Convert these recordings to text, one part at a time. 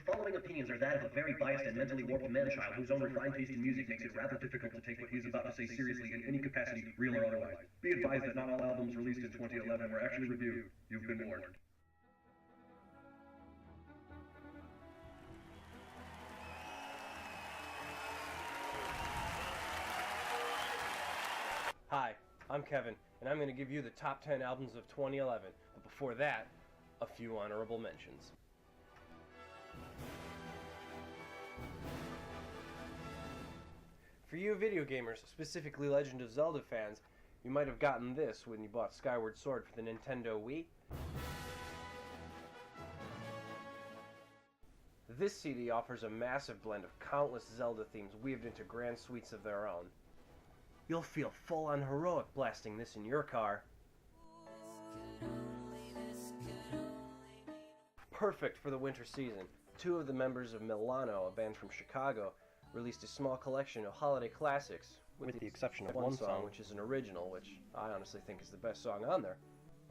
following opinions are that of a very biased and mentally warped man-child whose own refined taste in music makes it rather difficult to take what he is about to say seriously in any capacity, real or otherwise. Be advised that not all albums released in 2011 were actually reviewed. You've been warned. Hi, I'm Kevin, and I'm going to give you the top 10 albums of 2011, but before that, a few honorable mentions. For you video gamers, specifically Legend of Zelda fans, you might have gotten this when you bought Skyward Sword for the Nintendo Wii. This CD offers a massive blend of countless Zelda themes weaved into grand suites of their own. You'll feel full-on heroic blasting this in your car. Perfect for the winter season. Two of the members of Milano, a band from Chicago, released a small collection of holiday classics, with the exception of one song which is an original, which I honestly think is the best song on there.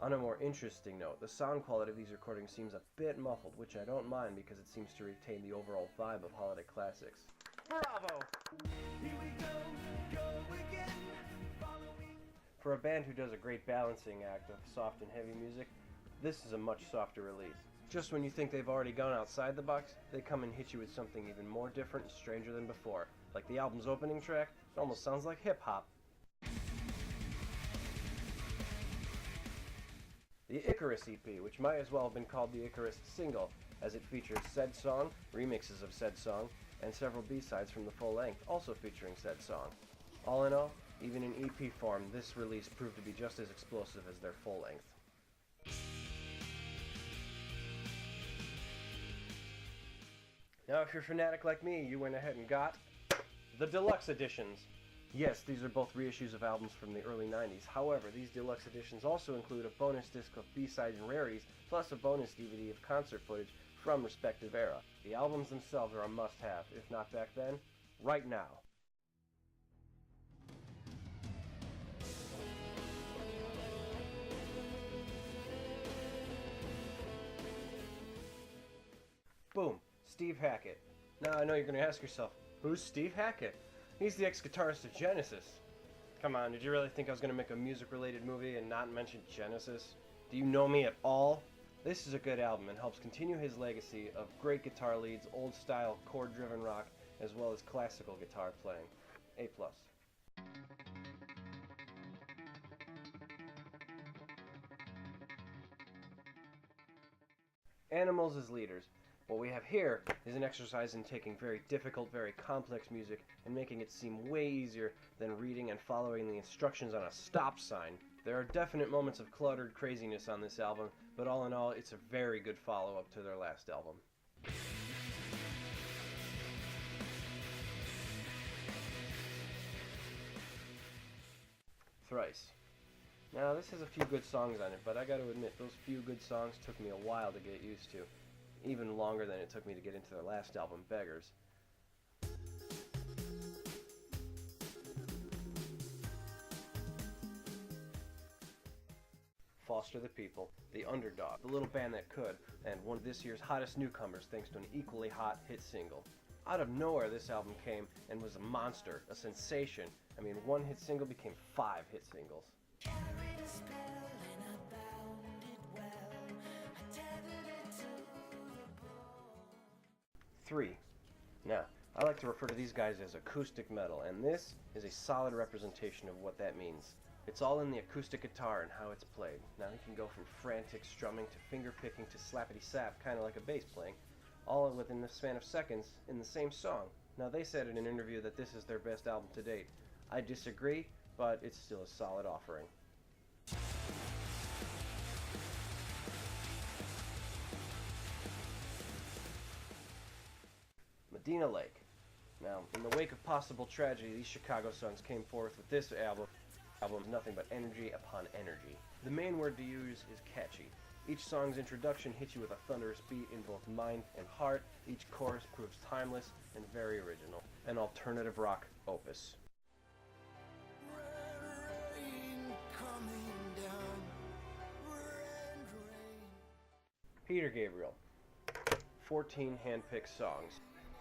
On a more interesting note, the sound quality of these recordings seems a bit muffled, which I don't mind because it seems to retain the overall vibe of holiday classics. Bravo! Here we go again. Follow me. For a band who does a great balancing act of soft and heavy music, this is a much softer release. Just when you think they've already gone outside the box, they come and hit you with something even more different and stranger than before. Like the album's opening track, it almost sounds like hip-hop. The Icarus EP, which might as well have been called the Icarus single, as it features said song, remixes of said song, and several B-sides from the full length, also featuring said song. All in all, even in EP form, this release proved to be just as explosive as their full length. Now if you're a fanatic like me, you went ahead and got the deluxe editions. Yes, these are both reissues of albums from the early 90s. However, these deluxe editions also include a bonus disc of B-sides and rarities, plus a bonus DVD of concert footage from respective era. The albums themselves are a must-have, if not back then, right now. Boom. Steve Hackett. Now I know you're going to ask yourself, who's Steve Hackett? He's the ex-guitarist of Genesis. Come on, did you really think I was going to make a music-related movie and not mention Genesis? Do you know me at all? This is a good album and helps continue his legacy of great guitar leads, old-style, chord-driven rock, as well as classical guitar playing. A+. Animals as leaders. What we have here is an exercise in taking very difficult, very complex music and making it seem way easier than reading and following the instructions on a stop sign. There are definite moments of cluttered craziness on this album, but all in all, it's a very good follow-up to their last album. Thrice. Now, this has a few good songs on it, but I gotta admit, those few good songs took me a while to get used to. Even longer than it took me to get into their last album, Beggars. Foster the People, the underdog, the little band that could, and one of this year's hottest newcomers thanks to an equally hot hit single. Out of nowhere this album came and was a monster, a sensation. I mean, one hit single became 5 hit singles. 3. Now, I like to refer to these guys as acoustic metal, and this is a solid representation of what that means. It's all in the acoustic guitar and how it's played. Now, you can go from frantic strumming to finger picking to slappity-sap, kind of like a bass playing, all within the span of seconds in the same song. Now, they said in an interview that this is their best album to date. I disagree, but it's still a solid offering. Medina Lake. Now, in the wake of possible tragedy, these Chicago Sons came forth with this album nothing but energy upon energy. The main word to use is catchy. Each song's introduction hits you with a thunderous beat in both mind and heart. Each chorus proves timeless and very original. An alternative rock opus. Peter Gabriel. 14 hand-picked songs,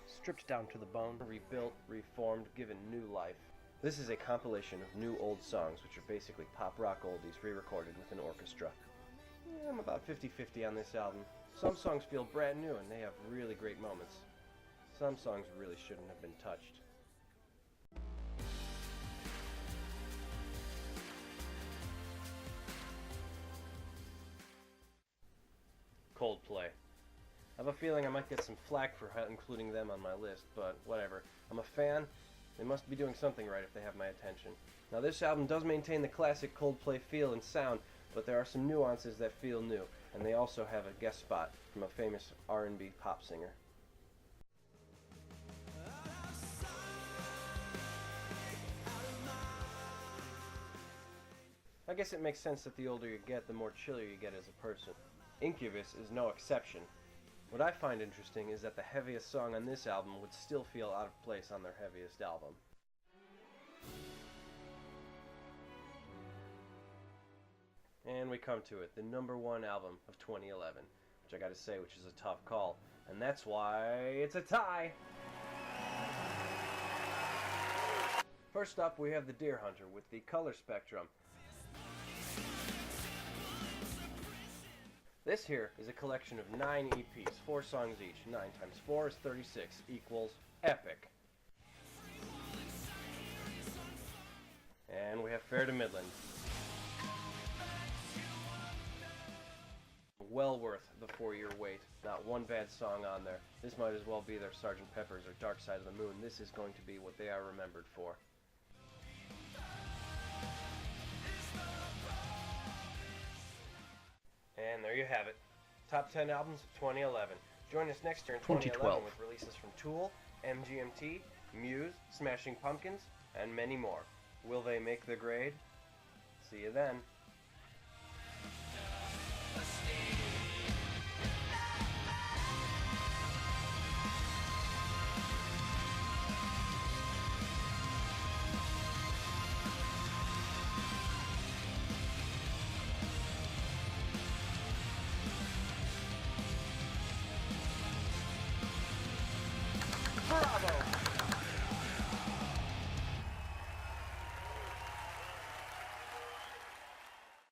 stripped down to the bone, rebuilt, reformed, given new life. This is a compilation of new old songs, which are basically pop rock oldies re-recorded with an orchestra. I'm about 50-50 on this album. Some songs feel brand new and they have really great moments. Some songs really shouldn't have been touched. Coldplay. I have a feeling I might get some flack for including them on my list, but whatever. I'm a fan. They must be doing something right if they have my attention. Now this album does maintain the classic Coldplay feel and sound, but there are some nuances that feel new, and they also have a guest spot from a famous R&B pop singer. I guess it makes sense that the older you get, the more chillier you get as a person. Incubus is no exception. What I find interesting is that the heaviest song on this album would still feel out of place on their heaviest album. And we come to it, the #1 album of 2011, which I gotta say, which is a tough call, and that's why it's a tie! First up, we have The Deer Hunter with the color spectrum. This here is a collection of 9 EPs, 4 songs each. 9 times 4 is 36, equals epic. And we have Fair to Midland. Well worth the 4-year wait. Not one bad song on there. This might as well be their Sgt. Pepper's or Dark Side of the Moon. This is going to be what they are remembered for. And there you have it. Top 10 albums of 2011. Join us next year in 2011 with releases from Tool, MGMT, Muse, Smashing Pumpkins, and many more. Will they make the grade? See you then.